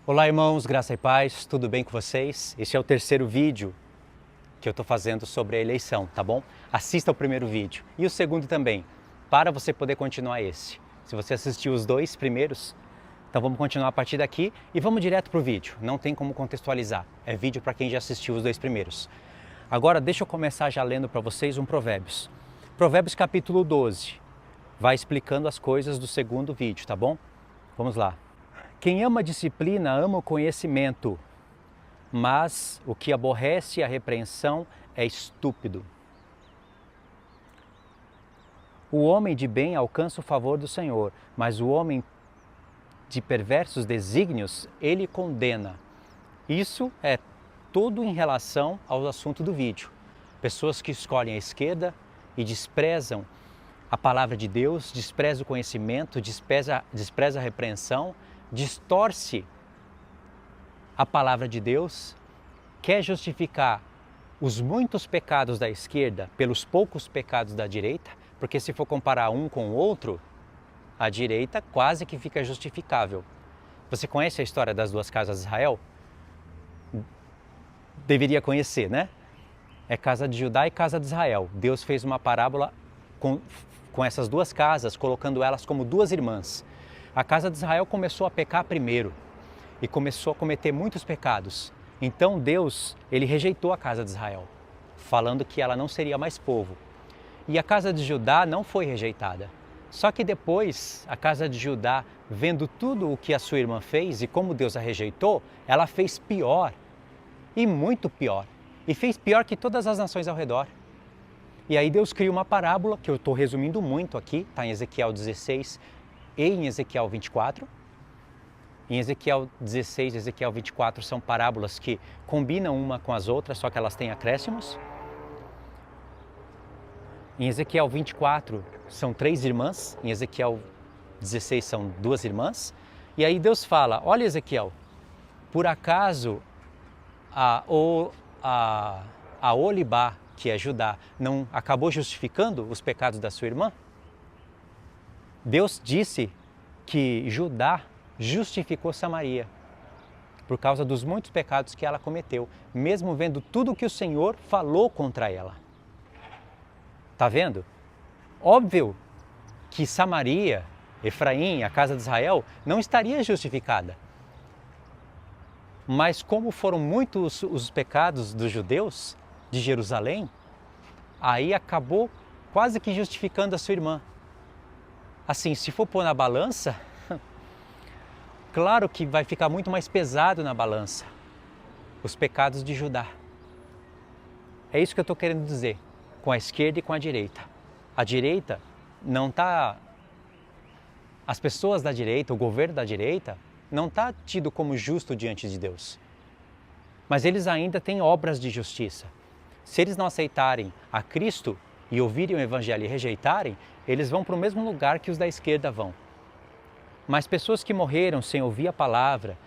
Olá irmãos, graça e paz, tudo bem com vocês? Esse é o terceiro vídeo que eu estou fazendo sobre a eleição, tá bom? Assista o primeiro vídeo e o segundo também, para você poder continuar esse. Se você assistiu os dois primeiros, então vamos continuar a partir daqui e vamos direto para o vídeo, não tem como contextualizar, é vídeo para quem já assistiu os dois primeiros. Agora deixa eu começar já lendo para vocês um Provérbios. Provérbios capítulo 12, vai explicando as coisas do segundo vídeo, tá bom? Vamos lá. Quem ama a disciplina ama o conhecimento, mas o que aborrece a repreensão é estúpido. O homem de bem alcança o favor do Senhor, mas o homem de perversos desígnios, ele condena. Isso é tudo em relação ao assunto do vídeo. Pessoas que escolhem a esquerda e desprezam a palavra de Deus, desprezam o conhecimento, despreza a repreensão, distorce a palavra de Deus, quer justificar os muitos pecados da esquerda pelos poucos pecados da direita, porque se for comparar um com o outro, a direita quase que fica justificável. Você conhece a história das duas casas de Israel? Deveria conhecer, né? É casa de Judá e casa de Israel. Deus fez uma parábola com essas duas casas, colocando elas como duas irmãs. A casa de Israel começou a pecar primeiro e começou a cometer muitos pecados. Então Deus, ele rejeitou a casa de Israel, falando que ela não seria mais povo. E a casa de Judá não foi rejeitada. Só que depois, a casa de Judá, vendo tudo o que a sua irmã fez e como Deus a rejeitou, ela fez pior, e muito pior. E fez pior que todas as nações ao redor. E aí Deus cria uma parábola, que eu estou resumindo muito aqui, está em Ezequiel 16 e em Ezequiel 24. Em Ezequiel 16 e Ezequiel 24 são parábolas que combinam uma com as outras, só que elas têm acréscimos. Em Ezequiel 24 são 3 irmãs, em Ezequiel 16 são 2 irmãs. E aí Deus fala, olha Ezequiel, por acaso a Olibá, que é Judá, não acabou justificando os pecados da sua irmã? Deus disse que Judá justificou Samaria por causa dos muitos pecados que ela cometeu, mesmo vendo tudo o que o Senhor falou contra ela. Tá vendo? Óbvio que Samaria, Efraim, a casa de Israel, não estaria justificada. Mas como foram muitos os pecados dos judeus de Jerusalém, aí acabou quase que justificando a sua irmã. Assim, se for pôr na balança, claro que vai ficar muito mais pesado na balança os pecados de Judá. É isso que eu estou querendo dizer, com a esquerda e com a direita. A direita não está... As pessoas da direita, o governo da direita, não está tido como justo diante de Deus. Mas eles ainda têm obras de justiça. Se eles não aceitarem a Cristo e ouvirem o Evangelho e rejeitarem, eles vão para o mesmo lugar que os da esquerda vão. Mas pessoas que morreram sem ouvir a palavra,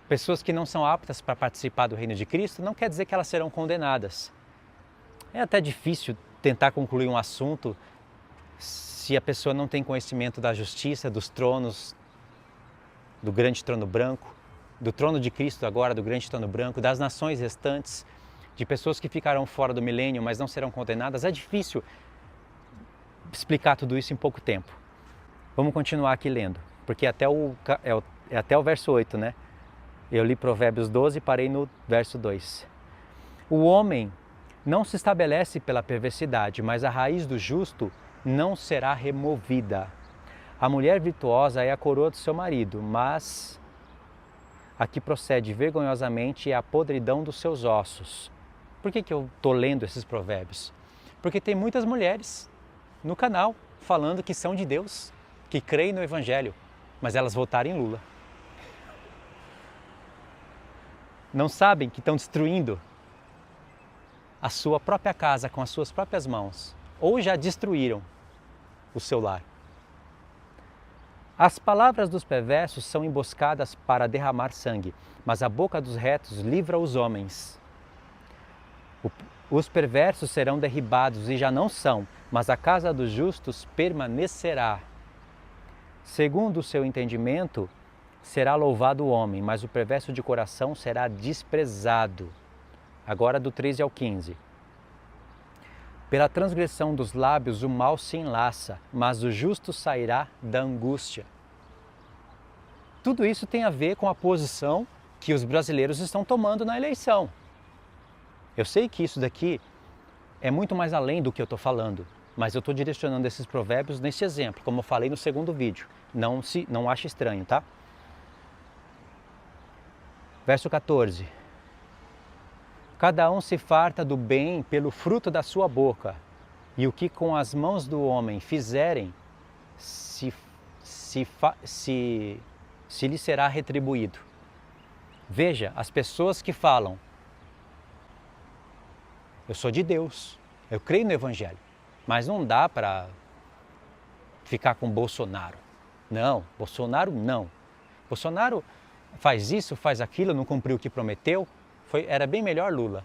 pessoas que não são aptas para participar do reino de Cristo, não quer dizer que elas serão condenadas. É até difícil tentar concluir um assunto se a pessoa não tem conhecimento da justiça, dos tronos, do grande trono branco, do trono de Cristo agora, do grande trono branco, das nações restantes, de pessoas que ficarão fora do milênio, mas não serão condenadas. É difícil explicar tudo isso em pouco tempo. Vamos continuar aqui lendo, porque até o verso 8, né? Eu li Provérbios 12 e parei no verso 2. O homem não se estabelece pela perversidade, mas a raiz do justo não será removida. A mulher virtuosa é a coroa do seu marido, mas a que procede vergonhosamente é a podridão dos seus ossos. Por que eu estou lendo esses provérbios? Porque tem muitas mulheres no canal falando que são de Deus, que creem no Evangelho, mas elas votaram em Lula. Não sabem que estão destruindo a sua própria casa com as suas próprias mãos, ou já destruíram o seu lar. As palavras dos perversos são emboscadas para derramar sangue, mas a boca dos retos livra os homens. Os perversos serão derribados e já não são, mas a casa dos justos permanecerá. Segundo o seu entendimento, será louvado o homem, mas o perverso de coração será desprezado. Agora do 13 ao 15. Pela transgressão dos lábios o mal se enlaça, mas o justo sairá da angústia. Tudo isso tem a ver com a posição que os brasileiros estão tomando na eleição. Eu sei que isso daqui é muito mais além do que eu estou falando, mas eu estou direcionando esses provérbios nesse exemplo, como eu falei no segundo vídeo. Não ache estranho, tá? Verso 14. Cada um se farta do bem pelo fruto da sua boca, e o que com as mãos do homem fizerem, se lhe será retribuído. Veja, as pessoas que falam, eu sou de Deus, eu creio no Evangelho, mas não dá para ficar com Bolsonaro. Não, Bolsonaro não. Bolsonaro faz isso, faz aquilo, não cumpriu o que prometeu. Era bem melhor Lula.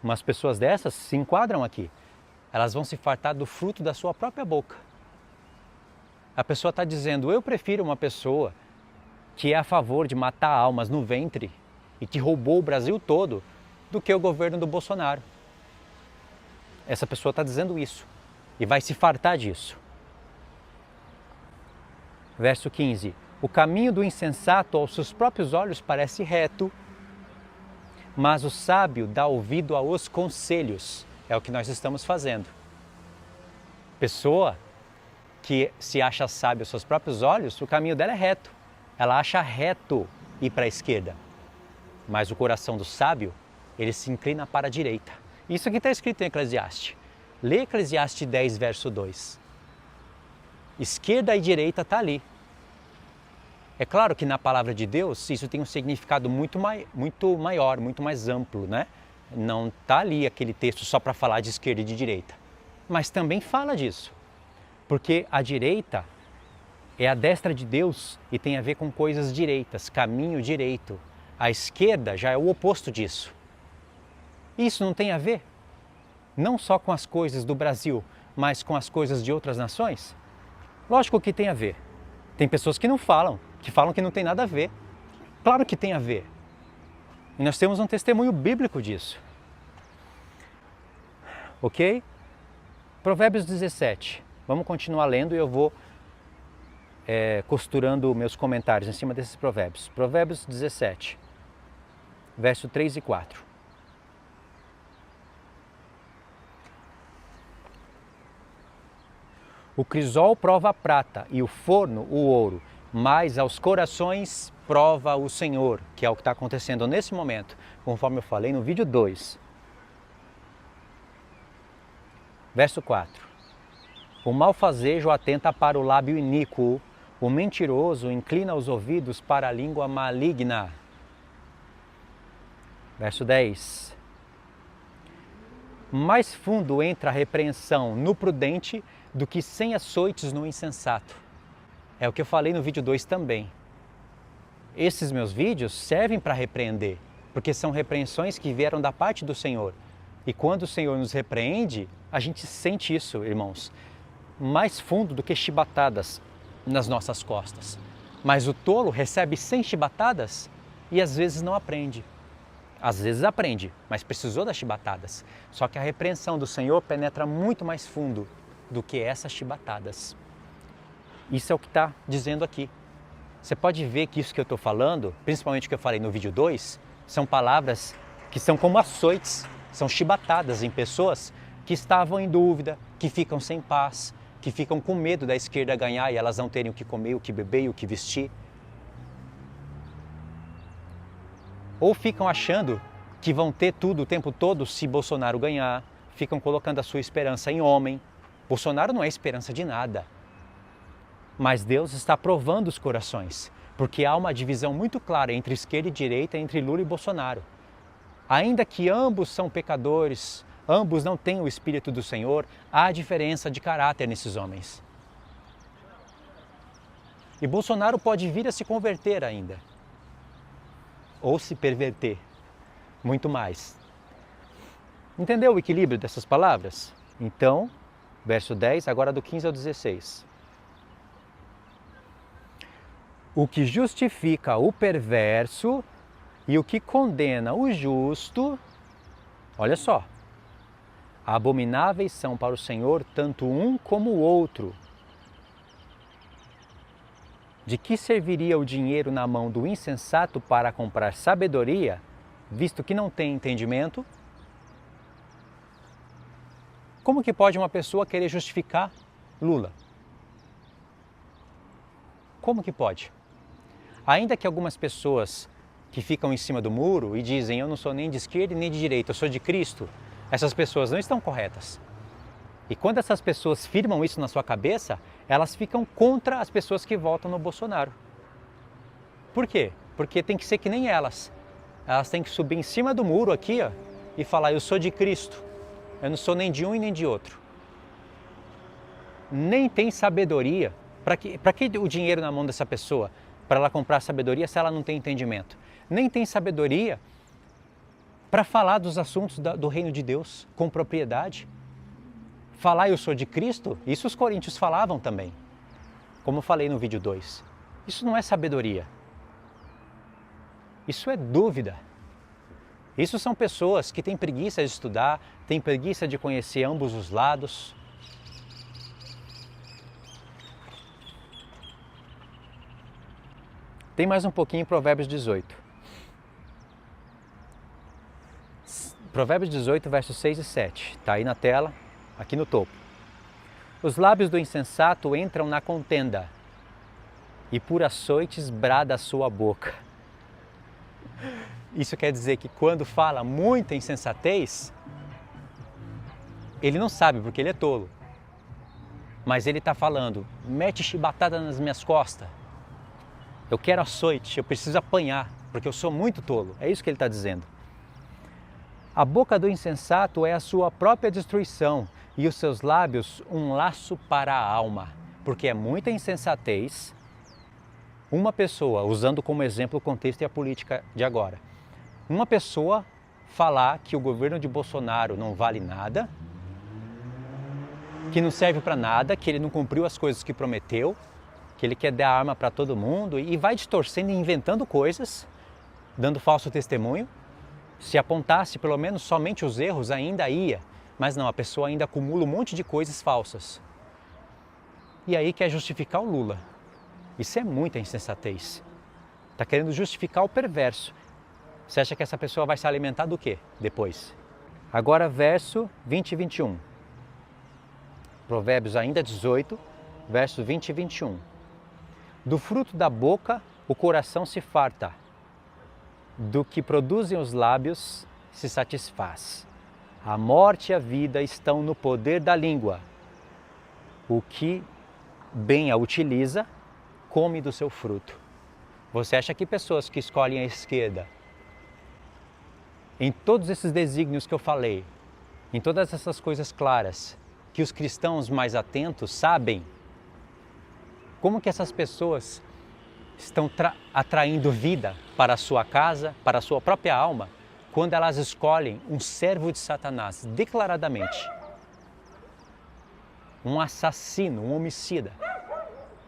Umas pessoas dessas se enquadram aqui. Elas vão se fartar do fruto da sua própria boca. A pessoa está dizendo, eu prefiro uma pessoa que é a favor de matar almas no ventre e que roubou o Brasil todo do que o governo do Bolsonaro. Essa pessoa está dizendo isso e vai se fartar disso. Verso 15. O caminho do insensato aos seus próprios olhos parece reto, mas o sábio dá ouvido aos conselhos. É o que nós estamos fazendo. Pessoa que se acha sábia aos seus próprios olhos, o caminho dela é reto. Ela acha reto ir para a esquerda. Mas o coração do sábio, ele se inclina para a direita. Isso aqui está escrito em Eclesiastes. Lê Eclesiastes 10, verso 2. Esquerda e direita está ali. É claro que na palavra de Deus isso tem um significado muito maior, muito mais amplo, né? Não está ali aquele texto só para falar de esquerda e de direita. Mas também fala disso. Porque a direita é a destra de Deus e tem a ver com coisas direitas, caminho direito. A esquerda já é o oposto disso. Isso não tem a ver? Não só com as coisas do Brasil, mas com as coisas de outras nações? Lógico que tem a ver. Tem pessoas que não falam, que falam que não tem nada a ver. Claro que tem a ver. E nós temos um testemunho bíblico disso. Ok? Provérbios 17. Vamos continuar lendo e eu vou costurando meus comentários em cima desses provérbios. Provérbios 17, verso 3 e 4. O crisol prova a prata e o forno o ouro, mas aos corações prova o Senhor, que é o que está acontecendo nesse momento, conforme eu falei no vídeo 2. Verso 4. O malfazejo atenta para o lábio iníquo, o mentiroso inclina os ouvidos para a língua maligna. Verso 10. Mais fundo entra a repreensão no prudente do que 100 açoites no insensato. É o que eu falei no vídeo 2 também. Esses meus vídeos servem para repreender, porque são repreensões que vieram da parte do Senhor. E quando o Senhor nos repreende, a gente sente isso, irmãos, mais fundo do que chibatadas nas nossas costas. Mas o tolo recebe 100 chibatadas e às vezes não aprende. Às vezes aprende, mas precisou das chibatadas. Só que a repreensão do Senhor penetra muito mais fundo do que essas chibatadas. Isso é o que está dizendo aqui. Você pode ver que isso que eu estou falando, principalmente o que eu falei no vídeo 2, são palavras que são como açoites, são chibatadas em pessoas que estavam em dúvida, que ficam sem paz, que ficam com medo da esquerda ganhar e elas não terem o que comer, o que beber e o que vestir. Ou ficam achando que vão ter tudo o tempo todo se Bolsonaro ganhar, ficam colocando a sua esperança em homem. Bolsonaro não é esperança de nada. Mas Deus está provando os corações, porque há uma divisão muito clara entre esquerda e direita, entre Lula e Bolsonaro. Ainda que ambos são pecadores, ambos não têm o Espírito do Senhor, há diferença de caráter nesses homens. E Bolsonaro pode vir a se converter ainda, ou se perverter, muito mais. Entendeu o equilíbrio dessas palavras? Então, verso 10, agora do 15 ao 16. o que justifica o perverso e o que condena o justo, olha só, abomináveis são para o Senhor tanto um como o outro. De que serviria o dinheiro na mão do insensato para comprar sabedoria, visto que não tem entendimento? Como que pode uma pessoa querer justificar Lula? Como que pode? Ainda que algumas pessoas que ficam em cima do muro e dizem eu não sou nem de esquerda nem de direita, eu sou de Cristo, essas pessoas não estão corretas. E quando essas pessoas firmam isso na sua cabeça, elas ficam contra as pessoas que votam no Bolsonaro. Por quê? Porque tem que ser que nem elas. Elas têm que subir em cima do muro aqui, ó, e falar eu sou de Cristo, eu não sou nem de um e nem de outro. Nem tem sabedoria. Para que o dinheiro na mão dessa pessoa? Para ela comprar sabedoria se ela não tem entendimento. Nem tem sabedoria para falar dos assuntos do reino de Deus com propriedade. Falar eu sou de Cristo, isso os coríntios falavam também. Como eu falei no vídeo 2. Isso não é sabedoria. Isso é dúvida. Isso são pessoas que têm preguiça de estudar, têm preguiça de conhecer ambos os lados. Tem mais um pouquinho em Provérbios 18. Provérbios 18, versos 6 e 7. Está aí na tela, aqui no topo. Os lábios do insensato entram na contenda, e por açoites brada a sua boca. Isso quer dizer que quando fala muita insensatez, ele não sabe porque ele é tolo. Mas ele está falando, mete chibatada nas minhas costas. Eu quero açoite, eu preciso apanhar, porque eu sou muito tolo. É isso que ele está dizendo. A boca do insensato é a sua própria destruição e os seus lábios um laço para a alma, porque é muita insensatez. Uma pessoa, usando como exemplo o contexto e a política de agora, uma pessoa falar que o governo de Bolsonaro não vale nada, que não serve para nada, que ele não cumpriu as coisas que prometeu, que ele quer dar arma para todo mundo e vai distorcendo e inventando coisas, dando falso testemunho. Se apontasse pelo menos somente os erros, ainda ia, mas não, a pessoa ainda acumula um monte de coisas falsas. E aí quer justificar o Lula. Isso é muita insensatez. Está querendo justificar o perverso. Você acha que essa pessoa vai se alimentar do quê depois? Agora verso 20 e 21. Provérbios ainda 18, verso 20 e 21. Do fruto da boca o coração se farta, do que produzem os lábios se satisfaz. A morte e a vida estão no poder da língua. O que bem a utiliza, come do seu fruto. Você acha que pessoas que escolhem a esquerda, em todos esses desígnios que eu falei, em todas essas coisas claras, que os cristãos mais atentos sabem, como que essas pessoas estão atraindo vida para a sua casa, para a sua própria alma, quando elas escolhem um servo de Satanás, declaradamente. Um assassino, um homicida.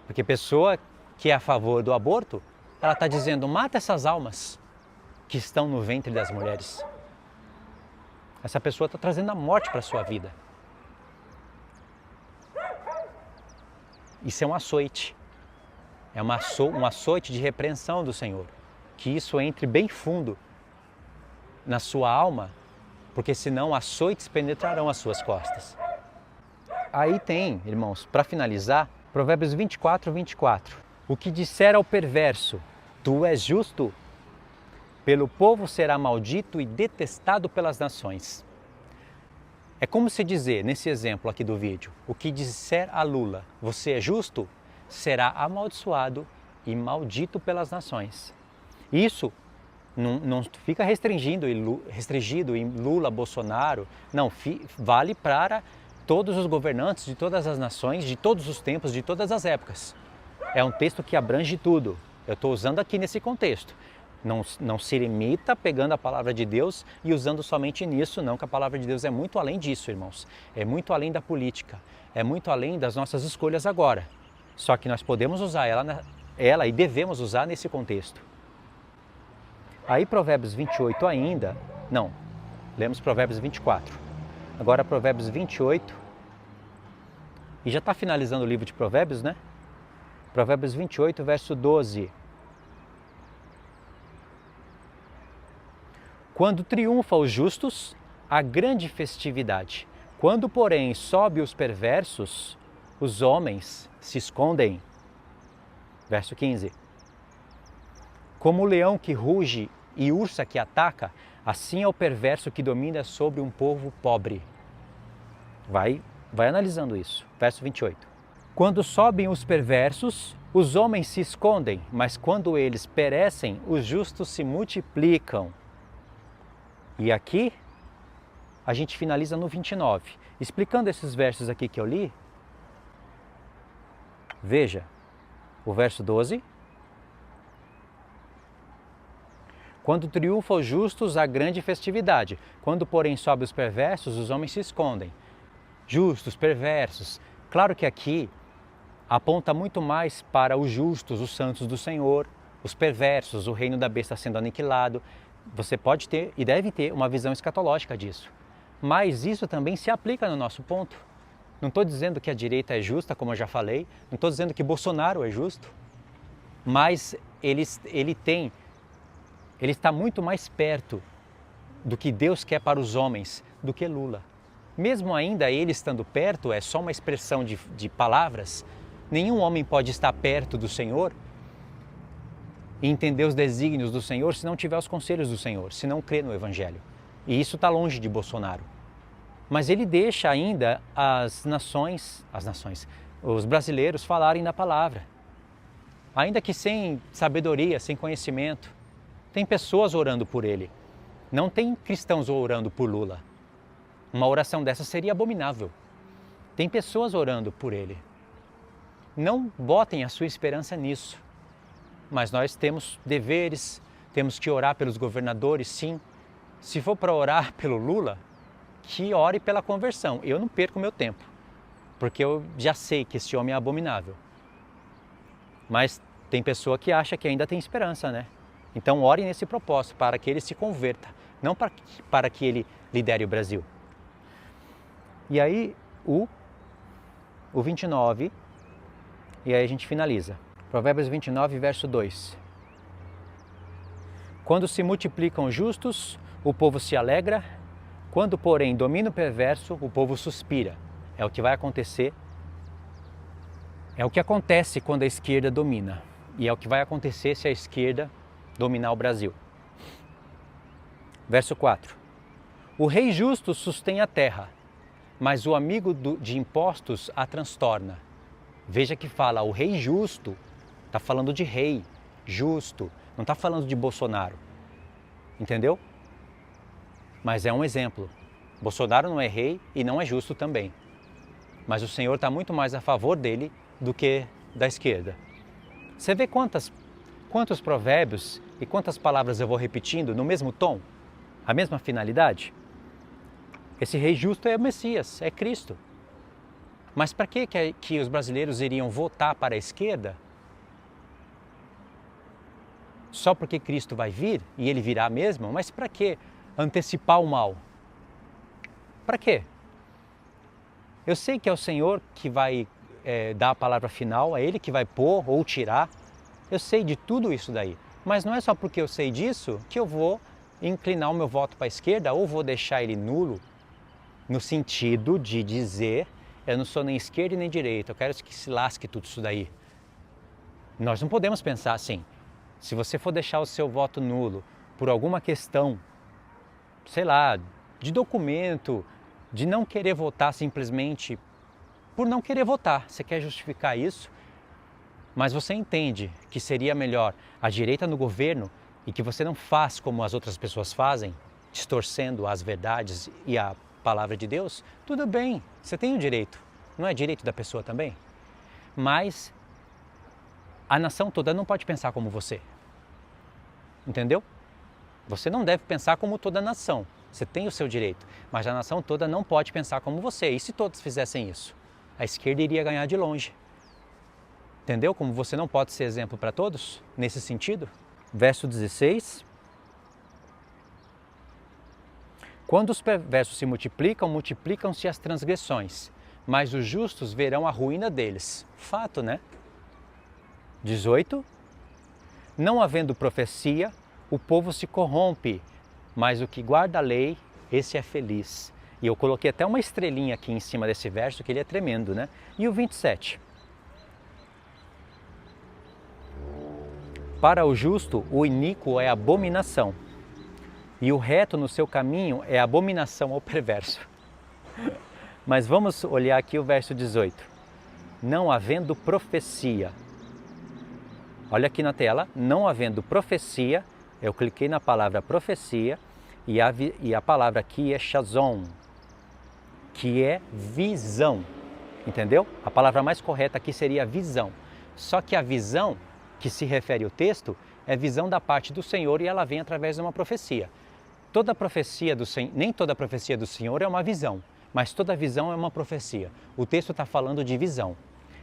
Porque pessoa que é a favor do aborto, ela está dizendo, mata essas almas que estão no ventre das mulheres. Essa pessoa está trazendo a morte para a sua vida. Isso é um açoite. É um açoite de repreensão do Senhor. Que isso entre bem fundo na sua alma, porque senão açoites penetrarão as suas costas. Aí tem, irmãos, para finalizar, Provérbios 24, 24. O que disser ao perverso, tu és justo, pelo povo será maldito e detestado pelas nações. É como se dizer, nesse exemplo aqui do vídeo, o que disser a Lula, você é justo, será amaldiçoado e maldito pelas nações. Isso não fica restringido em Lula, Bolsonaro, não, vale para todos os governantes de todas as nações, de todos os tempos, de todas as épocas. É um texto que abrange tudo. Eu estou usando aqui nesse contexto. Não se limita pegando a palavra de Deus e usando somente nisso, não, que a palavra de Deus é muito além disso, irmãos. É muito além da política, é muito além das nossas escolhas agora. Só que nós podemos usar ela ela e devemos usar nesse contexto. Aí Provérbios 28 ainda, não, lemos Provérbios 24. Agora Provérbios 28, e já está finalizando o livro de Provérbios, né? Provérbios 28, verso 12. Quando triunfa os justos, há grande festividade. Quando, porém, sobe os perversos, os homens se escondem. Verso 15. Como o leão que ruge e ursa que ataca, assim é o perverso que domina sobre um povo pobre. Vai analisando isso. Verso 28. Quando sobem os perversos, os homens se escondem, mas quando eles perecem, os justos se multiplicam. E aqui a gente finaliza no 29. Explicando esses versos aqui que eu li, veja, o verso 12. Quando triunfa os justos, há grande festividade. Quando, porém, sobe os perversos, os homens se escondem. Justos, perversos. Claro que aqui aponta muito mais para os justos, os santos do Senhor, os perversos, o reino da besta sendo aniquilado. Você pode ter e deve ter uma visão escatológica disso. Mas isso também se aplica no nosso ponto. Não estou dizendo que a direita é justa, como eu já falei. Não estou dizendo que Bolsonaro é justo. Mas ele está muito mais perto do que Deus quer para os homens do que Lula. Mesmo ainda ele estando perto, é só uma expressão de palavras. Nenhum homem pode estar perto do Senhor e entender os desígnios do Senhor se não tiver os conselhos do Senhor, se não crer no Evangelho. E isso está longe de Bolsonaro. Mas ele deixa ainda os brasileiros falarem da palavra. Ainda que sem sabedoria, sem conhecimento. Tem pessoas orando por ele. Não tem cristãos orando por Lula. Uma oração dessa seria abominável. Tem pessoas orando por ele. Não botem a sua esperança nisso. Mas nós temos deveres, temos que orar pelos governadores, sim. Se for para orar pelo Lula, que ore pela conversão. Eu não perco meu tempo, porque eu já sei que esse homem é abominável. Mas tem pessoa que acha que ainda tem esperança, né? Então ore nesse propósito, para que ele se converta, não para que ele lidere o Brasil. E aí o 29, e aí a gente finaliza. Provérbios 29, verso 2. Quando se multiplicam justos, o povo se alegra. Quando, porém, domina o perverso, o povo suspira. É o que vai acontecer. É o que acontece quando a esquerda domina. E é o que vai acontecer se a esquerda dominar o Brasil. Verso 4. O rei justo sustém a terra, mas o amigo de impostos a transtorna. Veja que fala o rei justo, está falando de rei justo, não está falando de Bolsonaro. Entendeu? Mas é um exemplo. Bolsonaro não é rei e não é justo também. Mas o Senhor está muito mais a favor dele do que da esquerda. Você vê quantos provérbios e quantas palavras eu vou repetindo no mesmo tom? A mesma finalidade? Esse rei justo é o Messias, é Cristo. Mas para que os brasileiros iriam votar para a esquerda? Só porque Cristo vai vir e ele virá mesmo? Mas para que antecipar o mal? Para quê? Eu sei que é o Senhor que vai dar a palavra final, é Ele que vai pôr ou tirar. Eu sei de tudo isso daí. Mas não é só porque eu sei disso que eu vou inclinar o meu voto para a esquerda ou vou deixar ele nulo, no sentido de dizer, eu não sou nem esquerda nem direita, eu quero que se lasque tudo isso daí. Nós não podemos pensar assim. Se você for deixar o seu voto nulo por alguma questão, sei lá, de documento, de não querer votar simplesmente por não querer votar, você quer justificar isso, mas você entende que seria melhor a direita no governo e que você não faz como as outras pessoas fazem, distorcendo as verdades e a palavra de Deus, tudo bem, você tem o direito, não é direito da pessoa também? Mas a nação toda não pode pensar como você, entendeu? Você não deve pensar como toda a nação, você tem o seu direito, mas a nação toda não pode pensar como você, e se todos fizessem isso? A esquerda iria ganhar de longe. Entendeu como você não pode ser exemplo para todos nesse sentido? Verso 16. Quando os perversos se multiplicam, multiplicam-se as transgressões, mas os justos verão a ruína deles. Fato, né? 18. Não havendo profecia, o povo se corrompe, mas o que guarda a lei, esse é feliz. E eu coloquei até uma estrelinha aqui em cima desse verso, que ele é tremendo, né? E o 27. Para o justo, o iníquo é abominação, e o reto no seu caminho é abominação ao perverso. Mas vamos olhar aqui o verso 18. Não havendo profecia. Olha aqui na tela, não havendo profecia, eu cliquei na palavra profecia, e a palavra aqui é shazon, que é visão, entendeu? A palavra mais correta aqui seria visão. Só que a visão que se refere ao texto é visão da parte do Senhor e ela vem através de uma profecia. Toda profecia do Senhor, nem toda profecia do Senhor é uma visão, mas toda visão é uma profecia. O texto está falando de visão.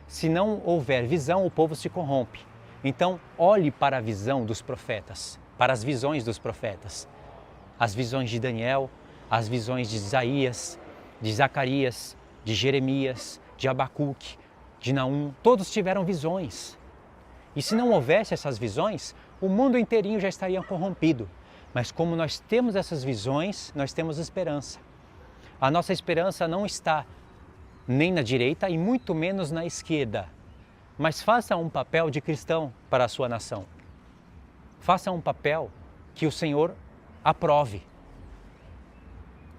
Se não houver visão, o povo se corrompe. Então, olhe para a visão dos profetas, para as visões dos profetas. As visões de Daniel, as visões de Isaías, de Zacarias, de Jeremias, de Abacuque, de Naum, todos tiveram visões. E se não houvesse essas visões, o mundo inteirinho já estaria corrompido. Mas como nós temos essas visões, nós temos esperança. A nossa esperança não está nem na direita e muito menos na esquerda. Mas faça um papel de cristão para a sua nação. Faça um papel que o Senhor aprove.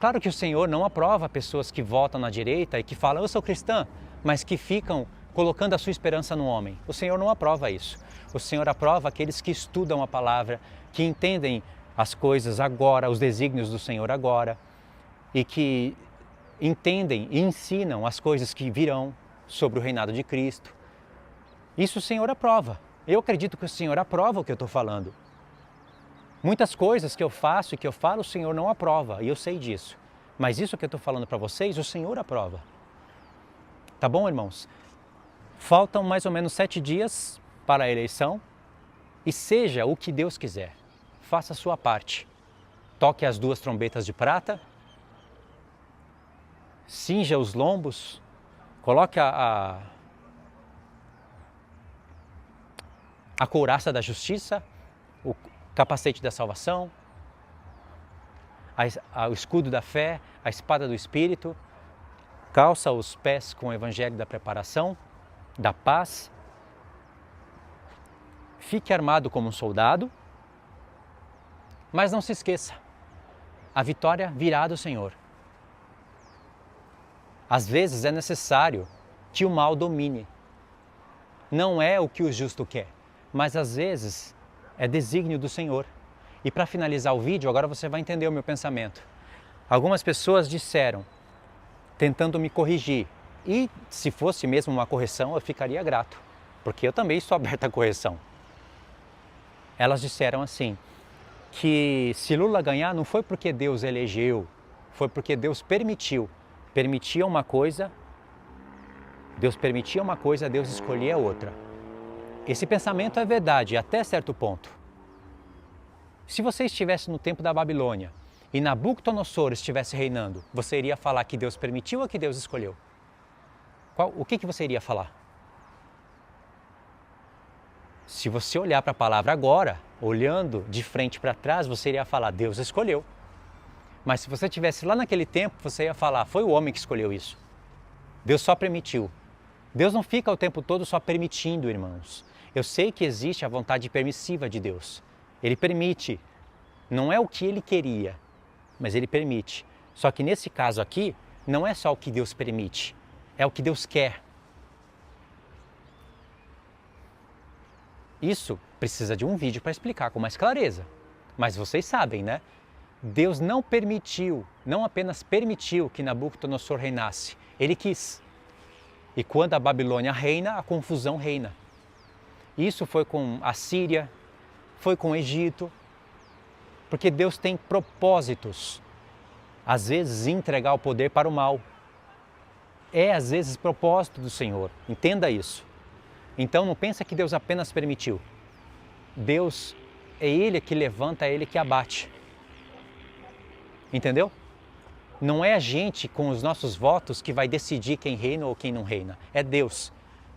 Claro que o Senhor não aprova pessoas que votam na direita e que falam, eu sou cristã, mas que ficam colocando a sua esperança no homem. O Senhor não aprova isso. O Senhor aprova aqueles que estudam a palavra, que entendem as coisas agora, os desígnios do Senhor agora, e que entendem e ensinam as coisas que virão sobre o reinado de Cristo. Isso o Senhor aprova. Eu acredito que o Senhor aprova o que eu estou falando. Muitas coisas que eu faço e que eu falo, o Senhor não aprova, e eu sei disso. Mas isso que eu estou falando para vocês, o Senhor aprova. Tá bom, irmãos? Faltam mais ou menos 7 dias para a eleição e seja o que Deus quiser. Faça a sua parte. Toque as 2 trombetas de prata, cinja os lombos, coloque a couraça da justiça, o capacete da salvação, o escudo da fé, a espada do Espírito, calça os pés com o evangelho da preparação, da paz. Fique armado como um soldado, mas não se esqueça, a vitória virá do Senhor. Às vezes é necessário que o mal domine. Não é o que o justo quer, mas às vezes é desígnio do Senhor. E para finalizar o vídeo, agora você vai entender o meu pensamento. Algumas pessoas disseram, tentando me corrigir, e se fosse mesmo uma correção, eu ficaria grato, porque eu também estou aberto à correção. Elas disseram assim, que se Lula ganhar não foi porque Deus elegeu, foi porque Deus permitiu. Permitia uma coisa, Deus permitia uma coisa, Deus escolhia outra. Esse pensamento é verdade até certo ponto. Se você estivesse no tempo da Babilônia e Nabucodonosor estivesse reinando, você iria falar que Deus permitiu ou que Deus escolheu? O que você iria falar? Se você olhar para a palavra agora, olhando de frente para trás, você iria falar, Deus escolheu. Mas se você estivesse lá naquele tempo, você ia falar, foi o homem que escolheu isso. Deus só permitiu. Deus não fica o tempo todo só permitindo, irmãos. Eu sei que existe a vontade permissiva de Deus. Ele permite. Não é o que ele queria, mas ele permite. Só que nesse caso aqui, não é só o que Deus permite, é o que Deus quer. Isso precisa de um vídeo para explicar com mais clareza. Mas vocês sabem, né? Deus não permitiu, não apenas permitiu que Nabucodonosor reinasse, ele quis. E quando a Babilônia reina, a confusão reina. Isso foi com a Síria, foi com o Egito, porque Deus tem propósitos. Às vezes entregar o poder para o mal. É às vezes propósito do Senhor, entenda isso. Então não pensa que Deus apenas permitiu. Deus é Ele que levanta, é Ele que abate. Entendeu? Não é a gente com os nossos votos que vai decidir quem reina ou quem não reina. É Deus.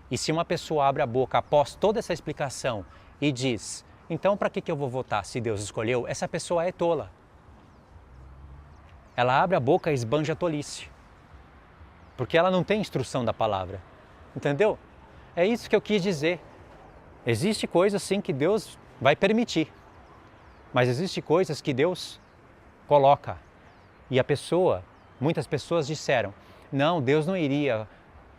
E se uma pessoa abre a boca após toda essa explicação e diz, então para que eu vou votar se Deus escolheu? Essa pessoa é tola. Ela abre a boca e esbanja a tolice. Porque ela não tem instrução da palavra. Entendeu? É isso que eu quis dizer. Existe coisas sim que Deus vai permitir. Mas existe coisas que Deus coloca. E muitas pessoas disseram, não, Deus não iria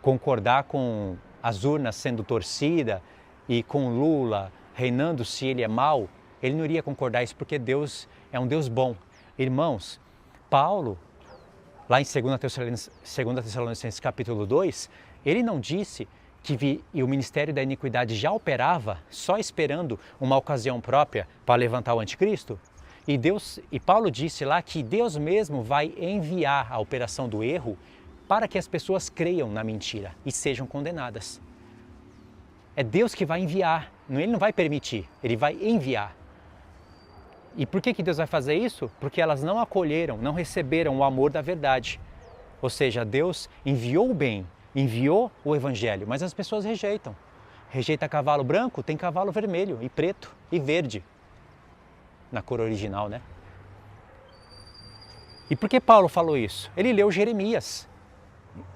concordar com as urnas sendo torcida e com Lula reinando se ele é mau. Ele não iria concordar isso porque Deus é um Deus bom. Irmãos, Paulo, lá em 2 Tessalonicenses capítulo 2, ele não disse que o ministério da iniquidade já operava só esperando uma ocasião própria para levantar o anticristo? E Paulo disse lá que Deus mesmo vai enviar a operação do erro para que as pessoas creiam na mentira e sejam condenadas. É Deus que vai enviar, ele não vai permitir, ele vai enviar. E por que Deus vai fazer isso? Porque elas não acolheram, não receberam o amor da verdade. Ou seja, Deus enviou o bem, enviou o evangelho, mas as pessoas rejeitam. Rejeita cavalo branco, tem cavalo vermelho e preto e verde. Na cor original, né? E por que Paulo falou isso? Ele leu Jeremias.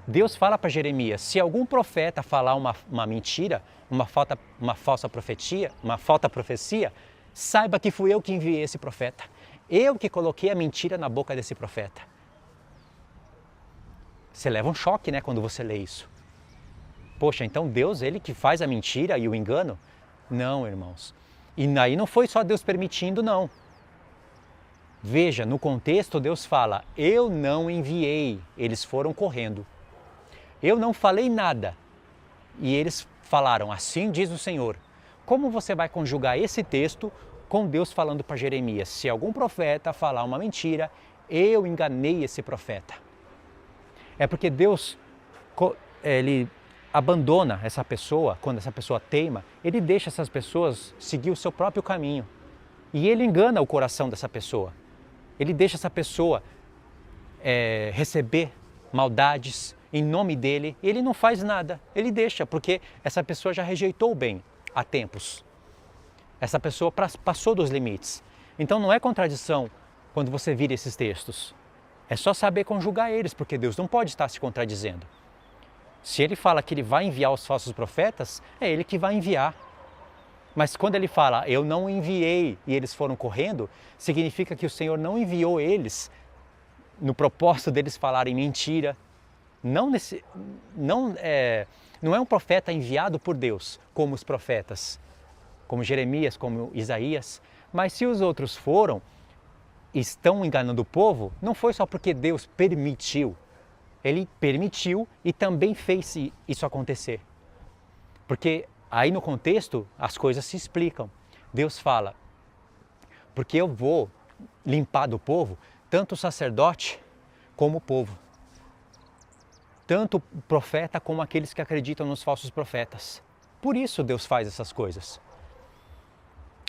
Deus fala para Jeremias, se algum profeta falar uma mentira, uma falsa profecia, saiba que fui eu que enviei esse profeta. Eu que coloquei a mentira na boca desse profeta. Você leva um choque, né, quando você lê isso. Poxa, então Deus, ele que faz a mentira e o engano? Não, irmãos. E aí não foi só Deus permitindo, não. Veja, no contexto Deus fala, eu não enviei, eles foram correndo. Eu não falei nada. E eles falaram, assim diz o Senhor. Como você vai conjugar esse texto com Deus falando para Jeremias? Se algum profeta falar uma mentira, eu enganei esse profeta. É porque Deus, ele abandona essa pessoa, quando essa pessoa teima, ele deixa essas pessoas seguir o seu próprio caminho. E ele engana o coração dessa pessoa. Ele deixa essa pessoa receber maldades em nome dele. Ele não faz nada, ele deixa, porque essa pessoa já rejeitou o bem há tempos. Essa pessoa passou dos limites. Então não é contradição quando você vira esses textos. É só saber conjugar eles, porque Deus não pode estar se contradizendo. Se ele fala que ele vai enviar os falsos profetas, é ele que vai enviar. Mas quando ele fala, eu não enviei e eles foram correndo, significa que o Senhor não enviou eles no propósito deles falarem mentira. Não é um profeta enviado por Deus, como os profetas, como Jeremias, como Isaías. Mas se os outros estão enganando o povo, não foi só porque Deus permitiu. Ele permitiu e também fez isso acontecer. Porque aí no contexto as coisas se explicam. Deus fala, porque eu vou limpar do povo tanto o sacerdote como o povo. Tanto o profeta como aqueles que acreditam nos falsos profetas. Por isso Deus faz essas coisas.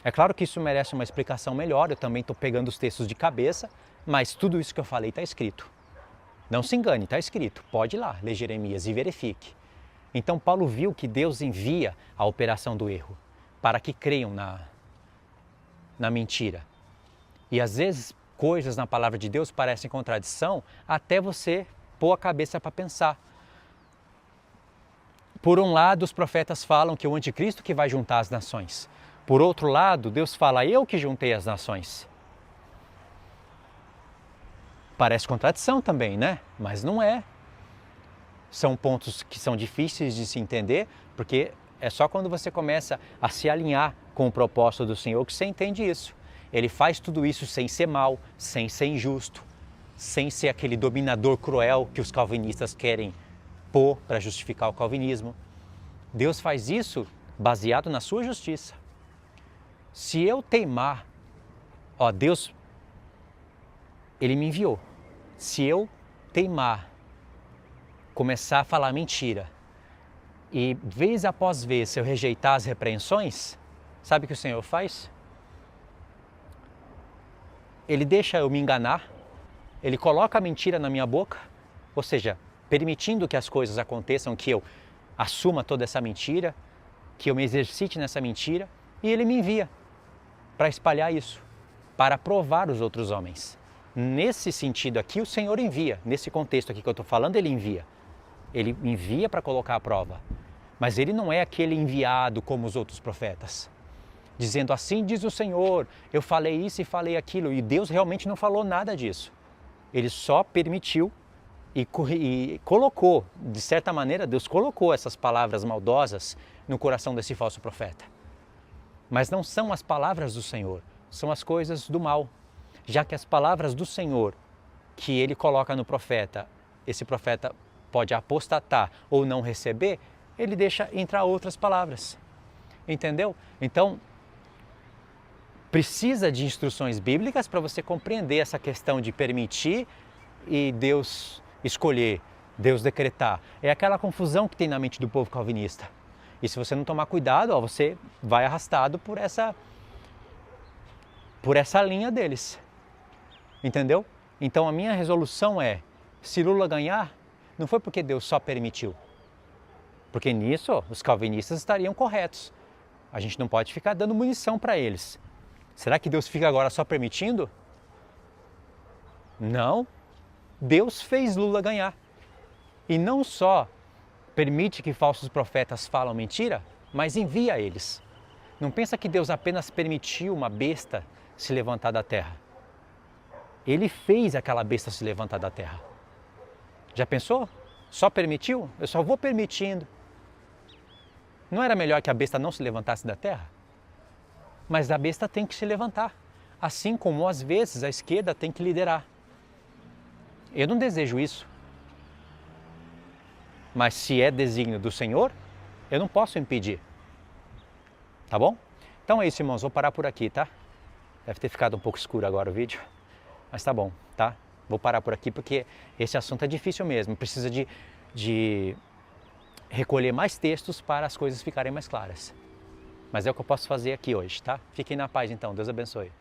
É claro que isso merece uma explicação melhor, eu também estou pegando os textos de cabeça, mas tudo isso que eu falei está escrito. Não se engane, está escrito. Pode ir lá, ler Jeremias e verifique. Então Paulo viu que Deus envia a operação do erro para que creiam na mentira. E às vezes coisas na palavra de Deus parecem contradição até você pôr a cabeça para pensar. Por um lado, os profetas falam que o anticristo que vai juntar as nações. Por outro lado, Deus fala, eu que juntei as nações. Parece contradição também, né? Mas não é. São pontos que são difíceis de se entender, porque é só quando você começa a se alinhar com o propósito do Senhor que você entende isso. Ele faz tudo isso sem ser mal, sem ser injusto, sem ser aquele dominador cruel que os calvinistas querem pôr para justificar o calvinismo. Deus faz isso baseado na sua justiça. Se eu teimar, Deus, Ele me enviou. Se eu teimar, começar a falar mentira e vez após vez, se eu rejeitar as repreensões, sabe o que o Senhor faz? Ele deixa eu me enganar, Ele coloca a mentira na minha boca, ou seja, permitindo que as coisas aconteçam, que eu assuma toda essa mentira, que eu me exercite nessa mentira, e Ele me envia para espalhar isso, para provar os outros homens. Nesse sentido aqui, o Senhor envia, nesse contexto aqui que eu estou falando, Ele envia. Ele envia para colocar a prova, mas Ele não é aquele enviado como os outros profetas, dizendo assim diz o Senhor, eu falei isso e falei aquilo, e Deus realmente não falou nada disso. Ele só permitiu e colocou, de certa maneira, Deus colocou essas palavras maldosas no coração desse falso profeta. Mas não são as palavras do Senhor, são as coisas do mal. Já que as palavras do Senhor que Ele coloca no profeta, esse profeta pode apostatar ou não receber, Ele deixa entrar outras palavras. Entendeu? Então, precisa de instruções bíblicas para você compreender essa questão de permitir e Deus escolher, Deus decretar. É aquela confusão que tem na mente do povo calvinista. E se você não tomar cuidado, você vai arrastado por essa linha deles. Entendeu? Então a minha resolução é, se Lula ganhar, não foi porque Deus só permitiu. Porque nisso os calvinistas estariam corretos. A gente não pode ficar dando munição para eles. Será que Deus fica agora só permitindo? Não. Deus fez Lula ganhar. E não só permite que falsos profetas falam mentira, mas envia eles. Não pensa que Deus apenas permitiu uma besta se levantar da terra. Ele fez aquela besta se levantar da terra. Já pensou? Só permitiu? Eu só vou permitindo. Não era melhor que a besta não se levantasse da terra? Mas a besta tem que se levantar, assim como às vezes a esquerda tem que liderar. Eu não desejo isso, mas se é desígnio do Senhor, eu não posso impedir. Tá bom? Então é isso, irmãos, vou parar por aqui, tá? Deve ter ficado um pouco escuro agora o vídeo, mas tá bom, tá? Vou parar por aqui porque esse assunto é difícil mesmo, precisa de recolher mais textos para as coisas ficarem mais claras. Mas é o que eu posso fazer aqui hoje, tá? Fiquem na paz então, Deus abençoe.